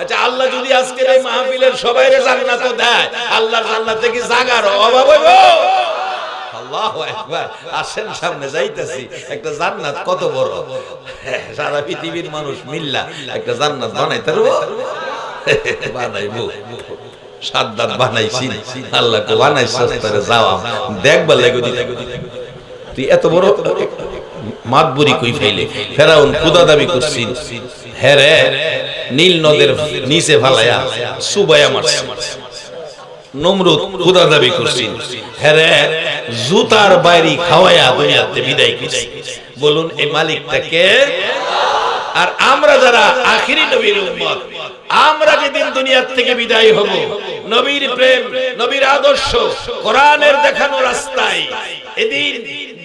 আচ্ছা আল্লাহ যদি আজকের এই মাহফিলের সবাইরে জান্নাত দেয়, আল্লাহর জান্নাতে কি জায়গার অভাব হইব? আল্লাহু আকবার। আসেন সামনে যাইতেছি। একটা জান্নাত কত বড়, সারা পৃথিবীর মানুষ মিল্লা একটা জান্নাত বানাইতে পারবো? বানাইবো। সাদ্দাত বানাইছি, আল্লাহকে বানাইছিস তোরে যাওয়া দেখবা লাগো দিতে। তুই এত বড় মাতবুরি কই ফেলে ফেরাউন খোদা দাবি করছিস, হ্যাঁ রে নীল নদের নিচে ফালায়া সুবায়া মারছে। নমরুদ খোদা দাবি করছিস, হ্যাঁ রে জুতার বাইরে খাওয়ায়া দুনিয়াতে বিদায় করছিস। বলুন এই মালিকটা কে? আর আমরা যারা আখিরি নবীর উম্মত, আমরা যেদিন দুনিয়ার থেকে বিদায় হব, নবীর প্রেম, নবীর আদর্শ, কোরআনের দেখানো রাস্তায়, এদিন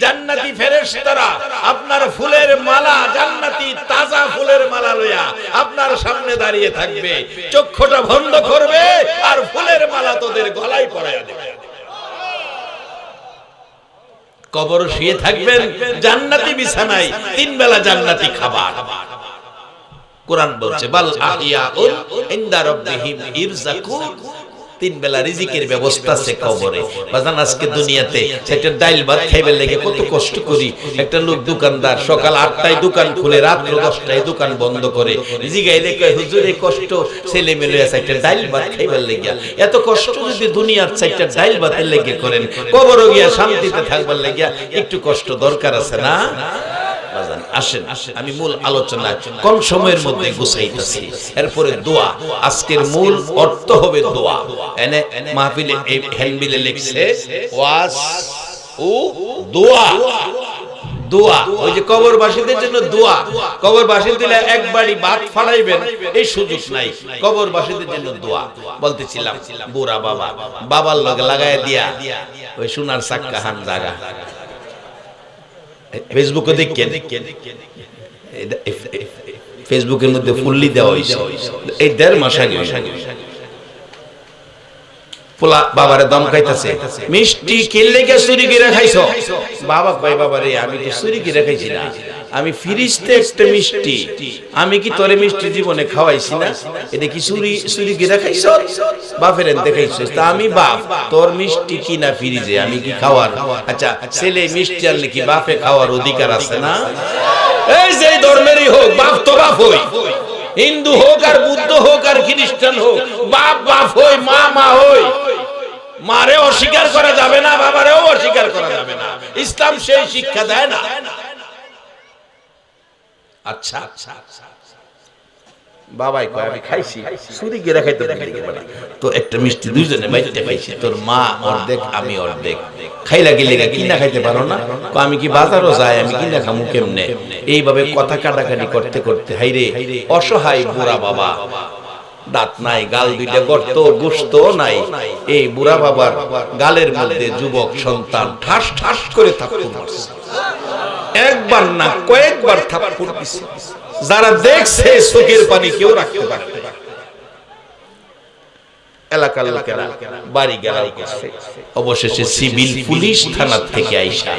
জান্নাতি ফেরেশতারা আপনার ফুলের মালা, জান্নাতি তাজা ফুলের মালা লইয়া আপনার সামনে দাঁড়িয়ে থাকবে, চক্ষুটা বন্ধ করবে আর ফুলের মালা তোদের গলায় পরাইয়া দেবে। কবর শুয়ে থাকবেন জান্নাতি বিছানায়, তিন বেলা জান্নাতি খাবার। কোরআন বলছে বাল আহিয়াউন ইনদা রাব্বিহিম ইরযাকুন, তিন বেলা রিজিকের ব্যবস্থা আছে কবরে। বাজান আজকে দুনিয়াতে একটা ডাইল ভাত খাইবার লাগে কত কষ্ট করি। একটা লোক দোকানদার সকাল 8টায় দোকান খুলে রাত্র 10টায় দোকান বন্ধ করে, জিগাই দেখে হুজুর এই কষ্ট ছেলে মেলে আছে একটা ডাইল ভাত খাইবার লাগে। এত কষ্ট যদি দুনিয়ার চাইটা ডাইল ভাতের লেগে করেন, কবরে গিয়া শান্তিতে থাকবার লাগে একটু কষ্ট দরকার আছে না? আসেন আমি মূল আলোচনা কম সময়ের মধ্যে গুছাইতেছি। এরপরে দোয়া, আজকের মূল অর্থ হবে দোয়া। এনে মাহফিলে এই হ্যান্ডবিলে লিখছে ওয়াজ ও দোয়া। দোয়া ওই যে কবরবাসীদের জন্য দোয়া। কবরবাসীদের একবারই ভাত ফালাইবেন এই সুযোগ নাই, কবরবাসীদের জন্য দোয়া। বলতেছিলাম বুড়া বাবা, বাবার লগে লাগায় দিয়া ওই সোনার চাক্কা হান জায়গা ফেসবুকে দেখেন, ফেসবুকের মধ্যে ফুল্লি দেওয়া হয়েছে এই 1.5 মাস আগে। পোলা বাবারে দম খাইতেছে, মিষ্টি কিনলে কে চুরি করে খাইছো? বাবা কই বাবা রে আমি তো চুরি করে খাইছি না, আমি ফ্রিজতে একটা মিষ্টি, আমি কি তোরে মিষ্টি জীবনে খাওয়াইছি না? এটা কি চুরি করে খাইছো? বাপের এনতে খাইছো তা আমি বাপ, তোর মিষ্টি কিনা ফ্রিজে আমি কি খাওয়ার? আচ্ছা ছেলে মিষ্টি আনলে কি বাপে খাওয়ার অধিকার আছে না? এই যে ধর্মেরই হোক বাপ তো বাপ হই, হিন্দু হোক আর বুদ্ধ হোক আর খ্রিস্টান হোক, বাপ বাপ হই, মা মা হই। মারে অস্বীকার করা যাবে না, বাবারেও অস্বীকার করা যাবে না। ইসলাম সেই শিক্ষা দেয় না। আচ্ছা বাবাই কয় আমি খাইছি, চুরি করে খাইতে পারি তো একটা মিষ্টি দুইজনে বাইতে খাইছি, তোর মা অর্ধেক আমি অর্ধেক, খাইলা গেলে কিনা খাইতে পারো না? আমি কি বাজারও যাই, আমি কিনা খামু কেমনে? এইভাবে কথা কাটাকাটি করতে করতে হাইরে অসহায় বুড়া বাবা, দাঁত নাই, গাল দুইটা গর্ত, গোশত নাই, এই বুড়া বাবার গালের মধ্যে যুবক সন্তান ঠাস ঠাস করে থাপ্পড় মারছে। একবার না কয়েকবার থাপ্পড় দিছে। যারা দেখছে চোখের পানি কেউ রাখতে পারবে না। এলাকার লোকেরা বাড়ি গেরাও করছে। অবশেষে সিভিল পুলিশ থানা থেকে আইসা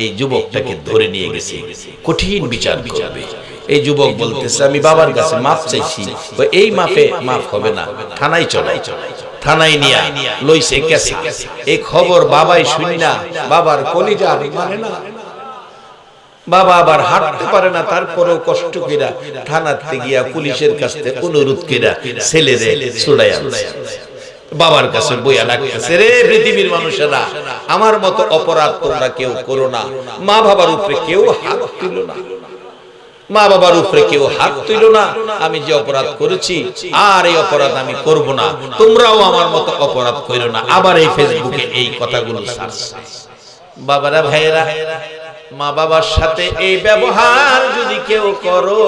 এই যুবকটাকে ধরে নিয়ে গেছে, কঠিন বিচার করবে। এই যুবক বলতেছে আমি বাবার কাছে মাপ চাইছি, এই মাপে মাপ হবে না, থানায় চলাই। থানায় নিয়া লইছে কেসা। এই খবর বাবাই শুনিনা বাবার কলিজা মানে না। বাবা আবার হাঁটতে পারে না, তারপরেও কষ্ট কইরা থানাতে গিয়া পুলিশের কাছে অনুরোধ কইরা ছেলেরে ছুড়াইয়া আনছে। বাবার কাছে বইয়া ডাকতেছে, রে পৃথিবীর মানুষেরা, আমার মতো অপরাধ তোমরা কেউ করো না। মা বাবার উপরে কেউ হাত তুলো না, মা বাবার উপরে কেউ হাত তুইল না। আমি যে অপরাধ করেছি আর এই অপরাধ আমি করব না, তোমরাও আমার মতো অপরাধ করো না। আবার এই ফেসবুকে এই কথাগুলো ছাড়ছে। বাবারা ভাইয়েরা, মা বাবার সাথে এই ব্যবহার যদি কেউ করো,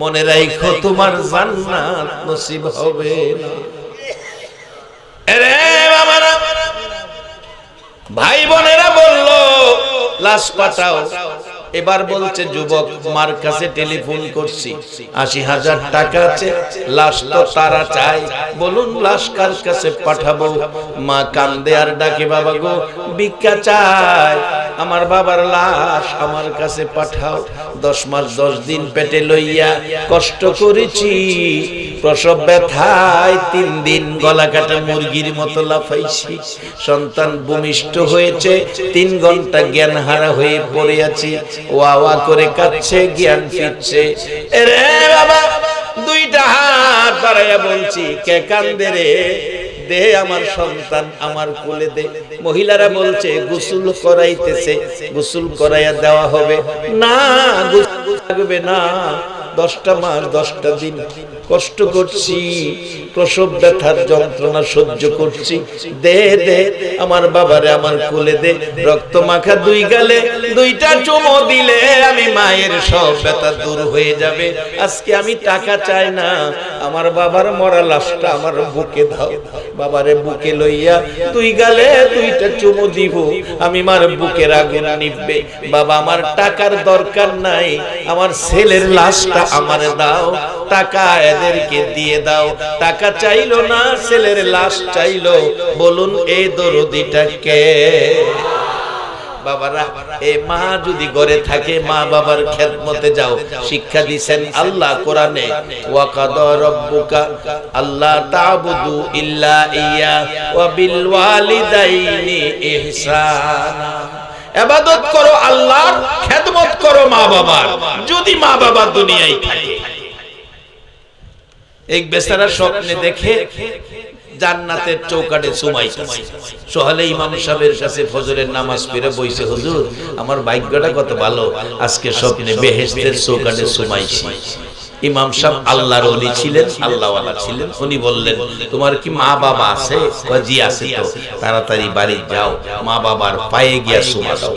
মনে রাখো তোমার জান্নাত নসিব হবে না। আরে বাবারা, ভাই বোনেরা বলল লাশ পাঠাও। এবার বলছে যুবক, মার কাছে টেলিফোন করছি, ৮০,০০০ টাকা আছে, লাশ তো তারা চাই, বলুন লাশ কার কাছে পাঠাবো? মা কান্দে আর ডাকে, বাবা গো ভিক্ষা চাই, আমার বাবার লাশ আমার কাছে পাঠাও। 10 মাস 10 দিন পেটে লইয়া কষ্ট করেছি, প্রসব ব্যথায় 3 দিন গলা কাটা মুরগির মতো লাফাইছি। সন্তান ভূমিষ্ঠ হয়েছে, 3 ঘন্টা জ্ঞান হারা হয়ে পড়ে আছি। ওয়া ওয়া করে কাঁদছে, জ্ঞান ফিরছে। এরে বাবা, 2টা হাত বাড়াইয়া বলছি, কে কান্দে রে? দে আমার সন্তান আমার কোলে দে। মহিলারা বলছে গোসল করাইতেছে, গোসল করাইয়া দেওয়া হবে না, গোসল লাগবে না। 10টা মাস 10টা দিন কষ্ট করছি, প্রসব ব্যথার যন্ত্রণা সহ্য করছি। দে দে আমার বাবারে আমার কোলে দে। রক্ত মাখা 2 গালে 2টা চুমো দিলে আমি মায়ের সব ব্যথা দূর হয়ে যাবে। আজকে আমি টাকা চাই না, আমার বাবার মরা লাশটা আমার বুকে দাও। বাবারে বুকে লইয়া 2 গালে 2টা চুমো দিব, আমি মার বুকের আগুন নিভবে। বাবা আমার টাকার দরকার নাই, আমার ছেলের লাশটা আমারে দাও। টাকা এদেরকে দিয়ে দাও। টাকা চাইলো না, ছেলের লাশ চাইলো। বলুন এই দরদিটা কে? বাবারা, এই মা যদি ঘরে থাকে, মা বাবার খেদমতে যাও। শিক্ষা দিয়েছেন আল্লাহ কোরআনে, ওয়া কাদা রাব্বুকা আল্লা তা'বুদু ইল্লা ইয়্যা ওয়া বিল ওয়ালিদাইনি ইহসানা। ইবাদত করো আল্লাহর, খেদমত করো মা বাবার, যদি মা বাবা দুনিয়ায় থাকে। এক বেচারা স্বপ্নে দেখে জান্নাতের চৌকাঠে সুমাইতেছে। সকালে ইমাম সাহেবের কাছে ফজরের নামাজ পড়ে বইছে, হুজুর আমার ভাগ্যটা কত ভালো, আজকে স্বপ্নে বেহেশতের চৌকাঠে সুমাইছি। ইমাম সাহেব আল্লাহর ওলি ছিলেন, আল্লাহওয়ালা ছিলেন। উনি বললেন, তোমার কি মা বাবা আছে? জি আছে। তো তাড়াতাড়ি বাড়ি যাও, মা বাবার পায়ে গিয়া সুমা দাও।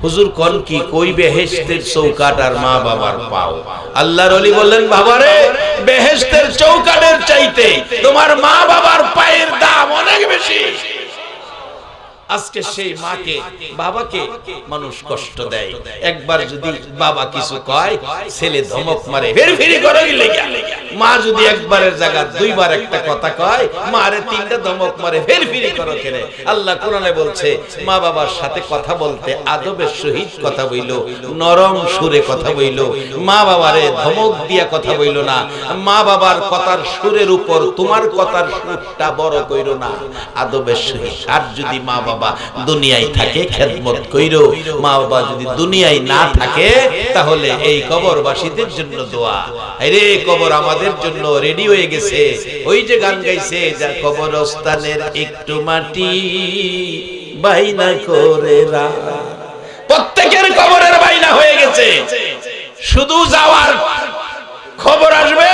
হুজুর কোন কি? কই বেহেশতের চৌকাঠ আর মা বাবার পাও। আল্লাহর ওলি বললেন, বাবারে বেহেশতের চৌকাঠের চাইতে তোমার মা বাবার পায়ের দাম অনেক বেশি। আজকে সেই মাকে বাবাকে মানুষ কষ্ট দেয়। একবার যদি বাবা কিছু কয়, ছেলে ধমক মারে, ফেরফেরি করে গিয়া। মা যদি একবারের জায়গা 2বার একটা কথা কয়, মারে 3টা ধমক মারে, ফেরফেরি করো কেন? আল্লাহ কোরআনে বলছে, মা বাবার সাথে কথা বলতে আদবের সহিত কথা বইলো, নরম সুরে কথা বইলো। মা বাবারে ধমক দিয়া কথা বইলো না। মা বাবার কথার সুরের উপর তোমার কথার সুরটা বড় কইরো না, আদবের সহিত। আর যদি মা বাবা দুনিয়ায় থাকে, খেদমত কইরো। মা বাবা যদি দুনিয়ায় না থাকে, তাহলে এই কবরবাসীদের জন্য দোয়া। আরে কবর আমাদের জন্য রেডি হয়ে গেছে। ওই যে গান গাইছে, যা কবরস্থানের একটু মাটি বাইনা করে রা। প্রত্যেকের কবরের বাইনা হয়ে গেছে, শুধু যাওয়ার খবর আসবে।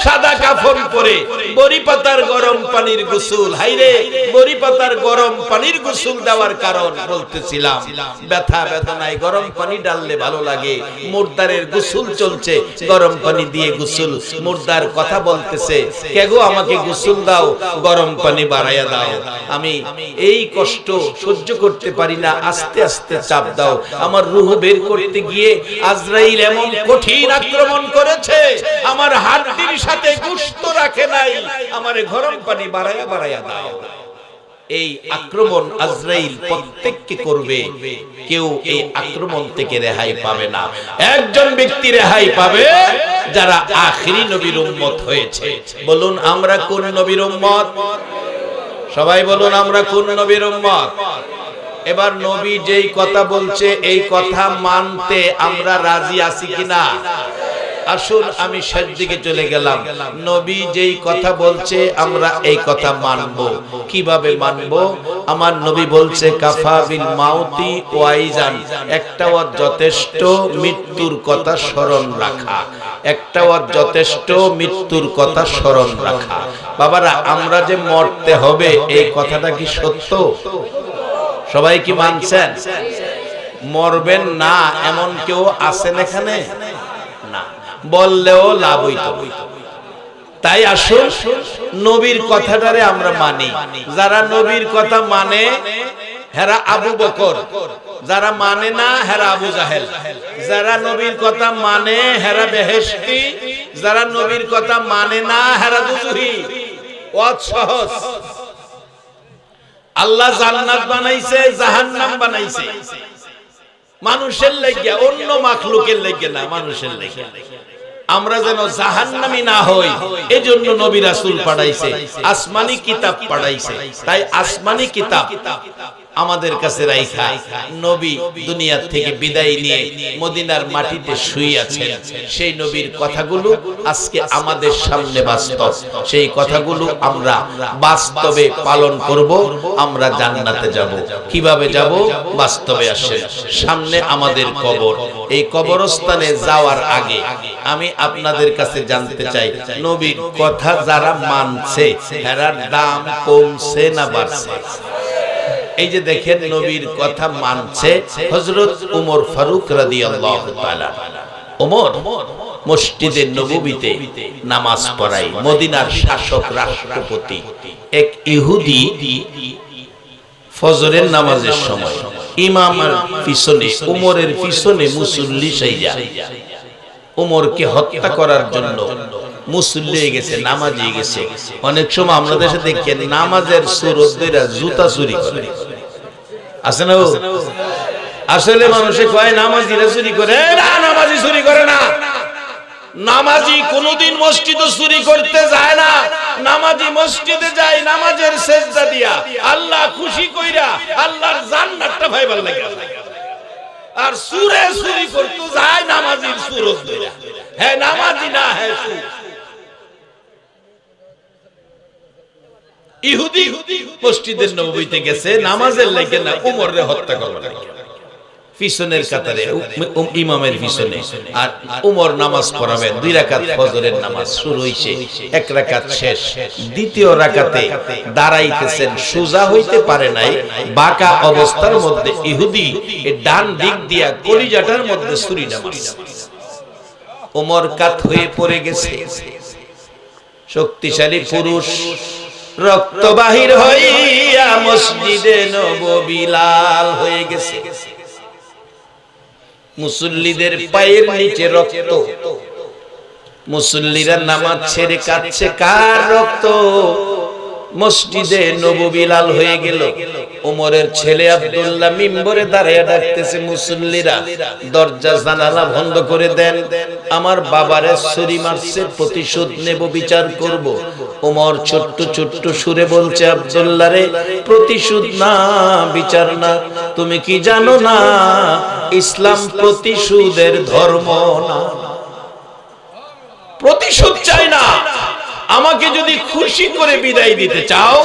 সাদা কাফন পরে বড়ি পাতার গরম পানির গোসল। হাইরে, বড়ি পাতার গরম পানির গোসল দেওয়ার কারণ বলতেছিলাম, ব্যথা বেদনায় গরম পানি ডাললে ভালো লাগে। মুর্দারের গোসল চলছে, গরম পানি দিয়ে গোসল। মুর্দার কথা বলতেছে, কে গো আমাকে গোসল দাও, গরম পানি বাড়াইয়া দাও, আমি এই কষ্ট সহ্য করতে পারি না, আস্তে আস্তে চাপ দাও। আমার রূহ বের করতে গিয়ে আজরাইল এমন কঠিন আক্রমণ করেছে, আমার হাড়টির সাথে গোশত রাখে নাই, আমারে গরম পানি বাড়াইয়া বাড়াইয়া দাও। এই আক্রমণ আজরাইল প্রত্যেককে করবে, কেউ এই আক্রমণ থেকে রেহাই পাবে না। একজন ব্যক্তি রেহাই পাবে, যারা আখিরি নবীর উম্মত হয়েছে। বলুন আমরা কোন নবীর উম্মত? সবাই বলুন আমরা কোন নবীর উম্মত? এবার নবী যেই কথা বলছে, এই কথা মানতে আমরা রাজি আছি কিনা? আসুন আমি শেষ দিকে চলে গেলাম। নবী যেই কথা বলছে আমরা এই কথা মানব। কিভাবে মানব? আমার নবী বলছে, কাফা বিল মাউতি ওয়াইজান, একটাও যথেষ্ট মৃত্যুর কথা স্মরণ রাখা। একটাও যথেষ্ট মৃত্যুর কথা স্মরণ রাখা। বাবারা, আমরা যে মরতে হবে, এই কথাটা কি সত্য? সবাই কি মানছেন? মরবেন না এমন কেউ আছেন এখানে? না, বললেও লাভ হইতো। তাই আসুন নবীর কথাটারে আমরা মানি। যারা নবীর কথা মানে হেরা আবু বকর, যারা মানে না হেরা আবু জাহেল। যারা নবীর কথা মানে হেরা বেহেশতি, যারা নবীর কথা মানে না হেরা দুজহি। অত সহজ। আল্লাহ জান্নাত বানাইছে, জাহান্নাম বানাইছে মানুষের লাগিয়া, অন্য মাখলুকের লাগিয়া না, মানুষের লাগিয়া। আমরা যেন জাহান্নামী না হই এজন্য নবী রাসূল পাঠাইছে, আসমানি কিতাব পাঠাইছে। তাই আসমানি কিতাব আমাদের কাছে রাইখা নবী দুনিয়া থেকে বিদায় নিয়ে মদিনার মাটিতে শুয়ে আছেন। সেই নবীর কথাগুলো আজকে আমাদের সামনে বাস্তব। সেই কথাগুলো আমরা বাস্তবে পালন করব। আমরা জান্নাতে যাব। কিভাবে যাব? বাস্তবে আসেন। সামনে আমাদের কবর। এই কবরস্থানে যাওয়ার আগে আমি আপনাদের কাছে জানতে চাই, নবীর কথা যারা মানছে এর দাম কমছে না বাড়ছে? এই যে দেখেন নবীর কথা মানছে হযরত ওমর ফারুক রাদিয়াল্লাহু তাআলা। ওমর মসজিদে নববীতে নামাজ পড়ায়। মদিনার শাসক রাষ্ট্রপতি এক ইহুদি ফজরের নামাজের সময় ইমামের পিছনে, ওমরের পিছনে মুসল্লি সাইয়া ওমরকে হত্যা করার জন্য মুসল্লি হয়ে গেছে, নামাজি হয়ে গেছে। অনেক সময় আমরা দেশে দেখি নামাজের সুরত ধরে জুতা চুরি করে, আছে না? আসলে মানুষে কয় নামাজিরা চুরি করে, না নামাজি চুরি করে না। নামাজি কোনদিন মসজিদে চুরি করতে যায় না। নামাজি মসজিদে যায় নামাজের সেজদা দিয়া, আল্লাহ খুশি কইরা আল্লাহর জান্নাতটা পাইবার লাগা। আর সুরে চুরি করতে যায় নামাজির সুরত ধরে। হ্যাঁ নামাজি না, হ্যাঁ সুর। ইহুদি মসজিদের নববীতে গেছে নামাজের লাগে না, ওমররে হত্যা করবার লাগে। পিছনের কাতারে ইমামের পিছনে, আর ওমর নামাজ পড়াবেন। 2 রাকাত ফজরের নামাজ শুরু হইছে, 1 রাকাত শেষ। দ্বিতীয় রাকাতে দাঁড়াইতেছেন, সোজা হইতে পারে নাই, বাঁকা অবস্থার মধ্যে ইহুদি ডান দিক দিয়া কলিজাটার মধ্যে ছুরি নামাজ। ওমর কাত হয়ে পড়ে গেছে। শক্তিশালী পুরুষ রক্ত বাহির হইয়া মসজিদে নববী লাল হয়ে গেছে। মুসল্লিদের পায়ের নিচে রক্ত। মুসল্লিরা নামাজ ছেড়ে কাঁদছে, কার রক্ত? মসজিদে নববী লাল হয়ে গেল। ওমরের ছেলে আব্দুল্লাহ মিম্বরে দাঁড়িয়ে ডাকতেছে, মুসল্লিরা দরজা জানালা বন্ধ করে দেন, আমার বাবারে ছুরি মারছে, প্রতিশোধ নেব, বিচার করব। ওমর ছোট্ট ছোট্ট সুরে বলছে, আব্দুল্লাহ রে, প্রতিশোধ না, বিচার না। তুমি কি জানো না ইসলাম প্রতিশোধের ধর্ম না? প্রতিশোধ চাই না। আমাকে যদি খুশি করে বিদায় দিতে চাও,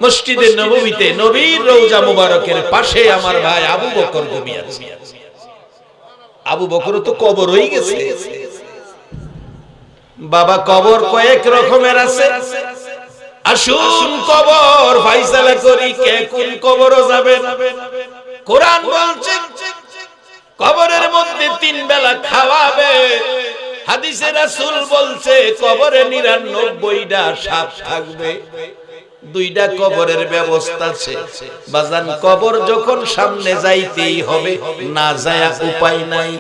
মসজিদের নববীতে নবীর রওজা মুবারকের পাশে আমার ভাই আবু বকর ঘুমিয়ে আছে। আবু বকর তো কবর হয়ে গেছে। বাবা, কবর কয়েক রকমের আছে। আসুন কবর ফয়সালা করি, কে কোন কবরে যাবে। কোরআন বলছে কবরের মধ্যে 3 বেলা খাওয়াবে। হাদিসে রাসূল বলছে কবরে 99টা সাপ থাকবে। 2টা কবরের ব্যবস্থা আছে। বাজান, কবর যখন সামনে যাইতেই হবে, না যায়া উপায় নাই।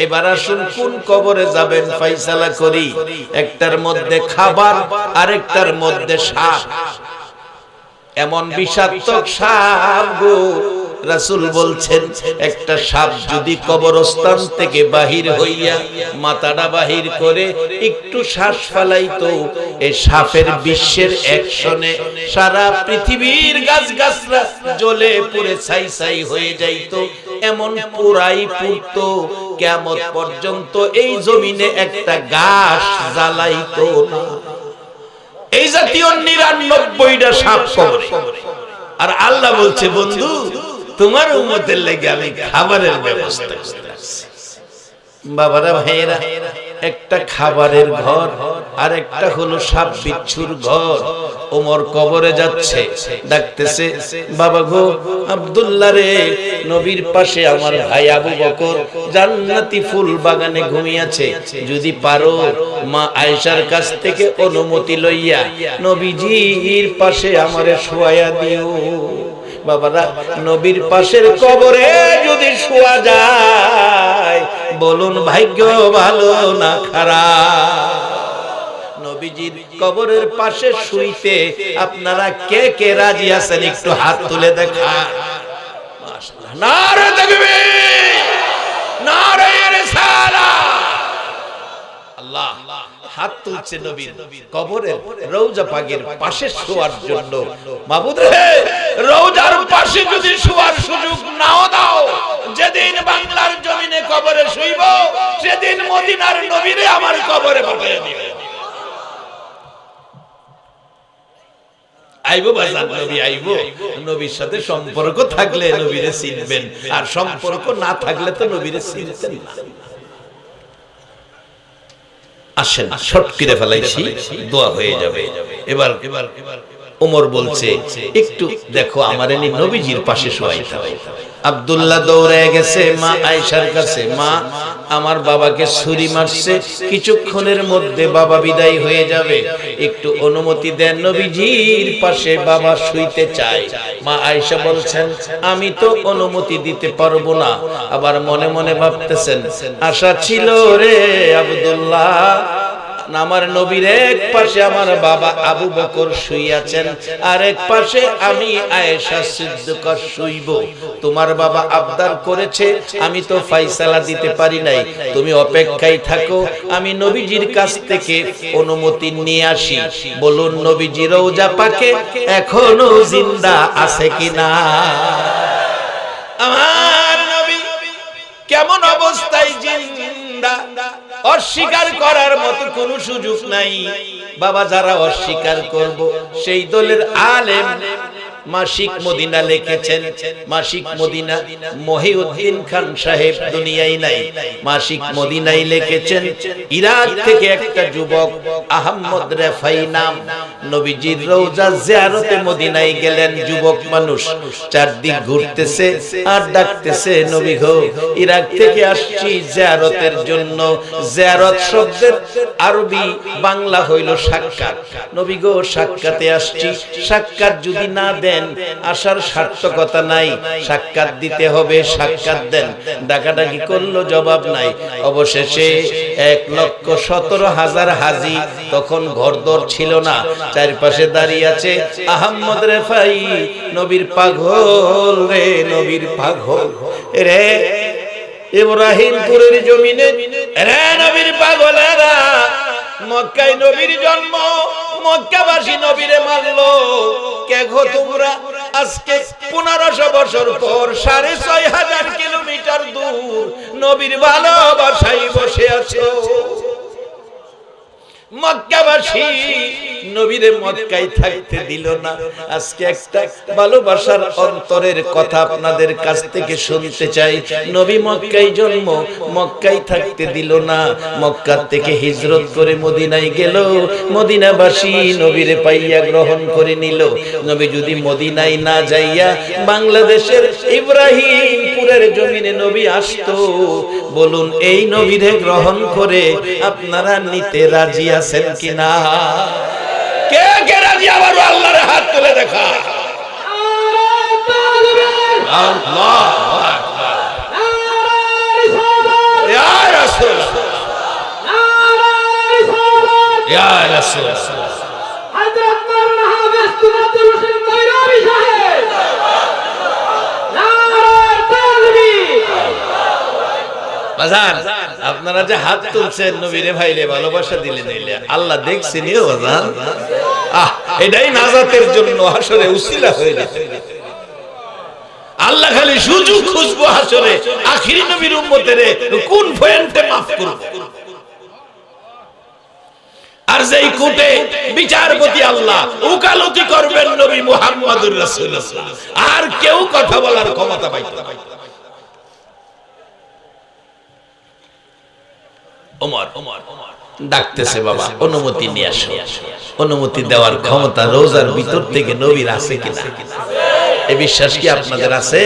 এবার আসুন কোন কবরে যাবেন ফয়সালা করি। একটার মধ্যে খাবার, আরেকটার মধ্যে সাপ। এমন বিষাক্ত সাপ গো, রাসূল বলছেন একটা সাপ যদি কবরস্থান থেকে বাহির হইয়া মাথাটা বাহির করে একটু শ্বাস ফেলাইতো, এই সাপের বিশ্বের অ্যাকশনে সারা পৃথিবীর গাছগাছরা জ্বলে পুড়ে ছাই ছাই হয়ে যাইতো। এমন পুরাই পুড়তো, কিয়ামত পর্যন্ত এই জমিনে একটা গাছ জ্বালাইতো না। এই জাতীয় 99টা সাপ কবরে। আর আল্লাহ বলছে, বন্ধু তোমার উম্মতের লাগি আমি খাবারের ব্যবস্থা করতেছি। বাবারা, ভাইয়েরা, একটা খাবারের ঘর আর একটা হলো সাপ বিচ্ছুর ঘর। ওমর কবরে যাচ্ছে, ডাকতেছে, বাবা গো আব্দুল্লাহ রে, নবীর পাশে আমার ভাই আবু বকর জান্নাতি ফুল বাগানে ঘুমিয়েছে। যদি পারো মা আয়েশার কাছ থেকে অনুমতি লইয়া নবীজির পাশে আমারে শোয়া দিও। বাবারা, নবীর পাশের কবরে যদি শোয়া যায়, বলুন ভাগ্য ভালো না খারাপ? নবীজির কবরের পাশে শুইতে আপনারা কে কে রাজি আছেন একটু হাত তুলে দেখান। মাশাআল্লাহ, নারে তাকবীর, নারে রিসালাত। আল্লাহ হাত তুলছে নবীর কবরের রওজা পাকের পাশে শোয়ার জন্য। মাবুদ রে, রওজার পাশে যদি শোয়ার সুযোগ নাও দাও, যেদিন বাংলার জমিনে কবরে শুইব সেদিন মদিনার নবীরে আমার কবরে পাঠিয়ে দিবে। আইবো বাজার নবী আইবো। নবীর সাথে সম্পর্ক থাকলে নবীরে চিনবেন, আর সম্পর্ক না থাকলে তো নবীরে চিনতেন না। আসেন, শর্ট করে ফেলাইছি, দোয়া হয়ে যাবে। এবার ওমর বলছে একটু দেখো আমার এনে নবীজির পাশে শোয়াইতে হবে। আব্দুল্লাহ দৌড়ে গেছে মা আয়েশার কাছে, মা আমার বাবাকে ছুরি মারছে, কিছুক্ষণের মধ্যে বাবা বিদায় হয়ে যাবে, একটু অনুমতি দেন, নবীজির পাশে বাবা শুইতে চায়। মা আয়েশা বলছেন আমি তো অনুমতি দিতে পারবো না। আবার মনে মনে ভাবতেছেন আশা ছিল রে আব্দুল্লাহ, আমার নবীর এক পাশে আমার বাবা আবু বকর শুইয়াছেন, আর এক পাশে আমি আয়েশা সিদ্দিকা শুইব। তোমার বাবা আবদার করেছে, আমি তো ফয়সালা দিতে পারি নাই, তুমি অপেক্ষায় থাকো, আমি নবীজির কাছ থেকে অনুমতি নিয়ে আসি। বলুন নবীজি রওজা পাকে এখনো জিন্দা আছে কিনা? আমার নবী কেমন অবস্থায় জিন্দা, অস্বীকার করার মতো কোনো সুযোগ নাই। বাবা যারা অস্বীকার করব সেই দলের আলেম মাসিক মদিনা লিখেছেন, মাসিক মদিনা মহিউদ্দিন খান সাহেব দুনিয়ায় নাই, মাসিক মদিনায় লিখেছেন। ইরাক থেকে একটা যুবক আহমদ রেফাই নাম নবীজির রওজা জিয়ারতে মদিনায় গেলেন। যুবক মানুষ চারদিক ঘুরতেছে আর ডাকতেছে নবী গো, ইরাক থেকে আসছি জিয়ারতের জন্য। জিয়ারত শব্দের আরবি বাংলা হইল সাক্ষাৎ। নবী গো সাক্ষাতে আসছি, সাক্ষাৎ যদি না দেন আসার সার্থকতা নাই, সাক্ষাৎ দিতে হবে, সাক্ষাৎ দেন। ডাকাডাকি করলো, জবাব নাই। অবশেষে 1,17,000 হাজী, তখন ঘরদর ছিল না, চারপাশে দাঁড়িয়ে আছে আহমদ রেফাই। নবীর পাগল রে, নবীর পাগল রে, ইব্রাহিমপুরের জমিনে রে নবীর পাগলেরা। মক্কায় নবীর জন্ম, মক্কাবাসী নবীরে মারলো। কে গো তোমরা? আজকে 1500 বছর পর 6500 কিলোমিটার দূর নবীর ভালোবাসায় বসে আছো। মক্কাবাসী নবীরে মক্কায় থাকতে দিল না। আজকে একটা ভালোবাসার অন্তরের কথা আপনাদের কাছ থেকে শুনতে চাই। নবী মক্কায় জন্ম, মক্কায় থাকতে দিল না, মক্কা থেকে হিজরত করে মদিনায় গেল। মদিনাবাসী নবীরে পাইয়া গ্রহণ করে নিল। নবী যদি মদিনায় না যাইয়া বাংলাদেশের ইব্রাহিমপুরের জমিনে নবী আসতো, বলুন এই নবীরে গ্রহণ করে আপনারা নিতে রাজি আছেন কিনা? কে কে রাজি? আবার আল্লাহর হাত তুলে দেখা। আল্লাহু আকবার। ইয়া রাসূল, ইয়া রাসূল। হযরত মাওলানা হাফেজ আব্দুল রশিদ নৈরাবী সাহেব, নারে তাকবীর। বাজান আপনারা যে হাত তুলছেন নবীরে ভাইলে ভালোবাসা দিলেন, আল্লাহ দেখছেন বাজান। এটাই নাজাতের জন্য হাসরে উসিলা হয়ে গেছে। আল্লাহ খালি সুযোগ খুঁজবো হাসরে, আখিরি নবীর উম্মতের কোন পয়েন্টে মাফ করব। আর যেই কোটে বিচারপতি আল্লাহ উকালতি করবেন নবী মুহাম্মদুর রাসূলুল্লাহ, আর কেউ কথা বলার ক্ষমতা পাইতো না। ওমর ডাকতেছে, বাবা অনুমতি নিয়ে আসো। অনুমতি দেওয়ার ক্ষমতা রোজার ভিতর থেকে নবীর আছে কিনা? এই বিশ্বাস কি আপনাদের আছে?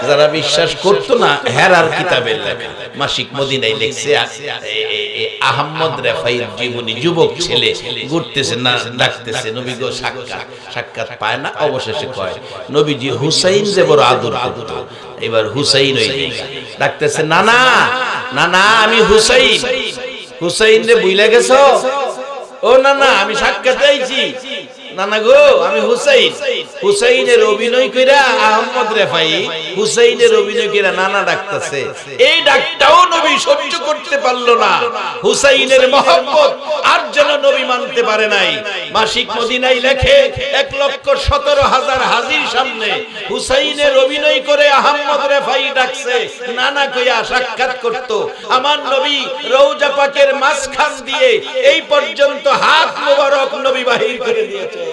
যারা বিশ্বাস করতো না, হেরার কিতাবের লেখা মাসিক মদিনায় লিখছে আহমদ রেফাইর জীবনী। যুবক ছেলে ঘুরতেছে না, ডাকতেছে নবী গো সাক্ষাৎ। সাক্ষাৎ পায় না, অবশেষে কয় নবীজি হুসাইন যে বড় আদর করত, এবার হুসাইন হয়ে ডাকতেছে, না না না না আমি হুসাইন। হুসাইন রে বুইলা গেছো? ও ও না না, আমি সাক্ষাৎ আইছি। না না গো, আমি হুসাইন। হুসাইনের অভিনয় কইরা আহমদ রেফাই হুসাইনের অভিনয় কইরা নানা ডাকতেছে। এই ডাকটাও নবী সহ্য করতে পারলো না। হুসাইনের মহব্বত আর যেন নবী মানতে পারে নাই। মাসিক মদিনায় লেখে 1,17,000 হাজির সামনে হুসাইনের অভিনয় করে আহমদ রেফাই ডাকছে, নানা কইয়া সাক্ষাৎ করত। আমার নবী রওজা পাকের মাঝখান দিয়ে এই পর্যন্ত হাত মোবারক নবী বাহির করে দিয়েছে।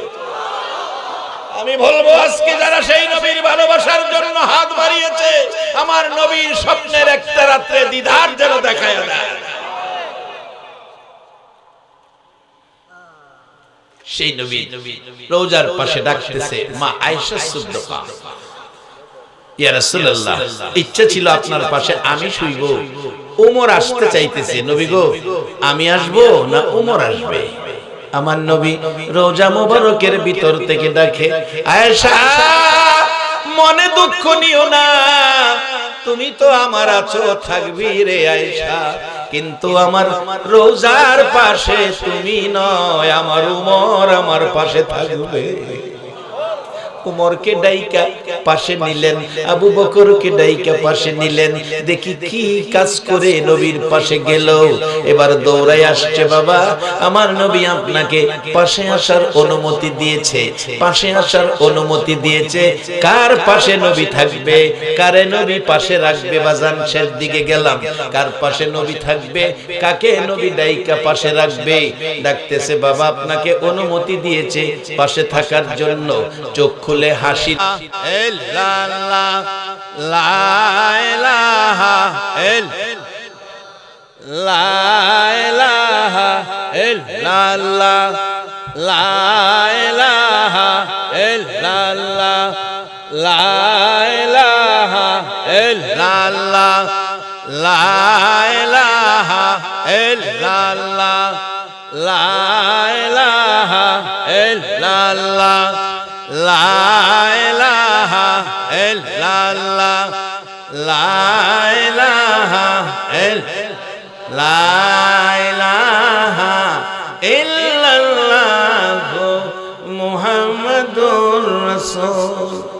আমি বলবো আজকে যারা সেই নবীর ভালোবাসার জন্য হাত বাড়িয়েছে, আমার নবীর স্বপ্নের একটা রাত্রে দিদার যেন দেখায় দেয়। সেই নবী রওজার পাশে ডাকতেছে মা আয়েশা সিদ্দিকা, ইয়া রাসূলুল্লাহ, ইচ্ছা ছিল আপনার পাশে আমি শুইব। ওমর আসতে চাইতেছে, নবী গো আমি আসবো না ওমর আসবে? আমার নবী রওজা মোবারকের ভিতর থেকে ডাকে, আয়েশা মনে দুঃখ নিও না, তুমি তো আমার আছো, থাকবি রে আয়েশা, কিন্তু আমার রওজার পাশে তুমি নয়, আমার উমর আমার পাশে থাকবে। উমরকে ডাইকা পাশে নিলেন, আবু বকরকে ডাইকা পাশে নিলেন। দেখি কি কাজ করে নবীর পাশে গেল। এবার দৌড়ায় আসছে, বাবা আমার নবী আপনাকে পাশে আসার অনুমতি দিয়েছে, পাশে আসার অনুমতি দিয়েছে। কার পাশে নবী থাকবে, কারে নবী পাশে রাখবে? বাজান শেষ দিকে গেলাম, কার পাশে নবী থাকবে, কাকে নবী ডাইকা পাশে রাখবে? ডাকতেছে, বাবা আপনাকে অনুমতি দিয়েছে পাশে থাকার জন্য। চোখ খুলে হাসি, লা ইলাহা ইল্লাল্লাহ, লা ইলাহা লা ইলাহা ইল্লাল্লাহ মুহাম্মাদুর রাসূল।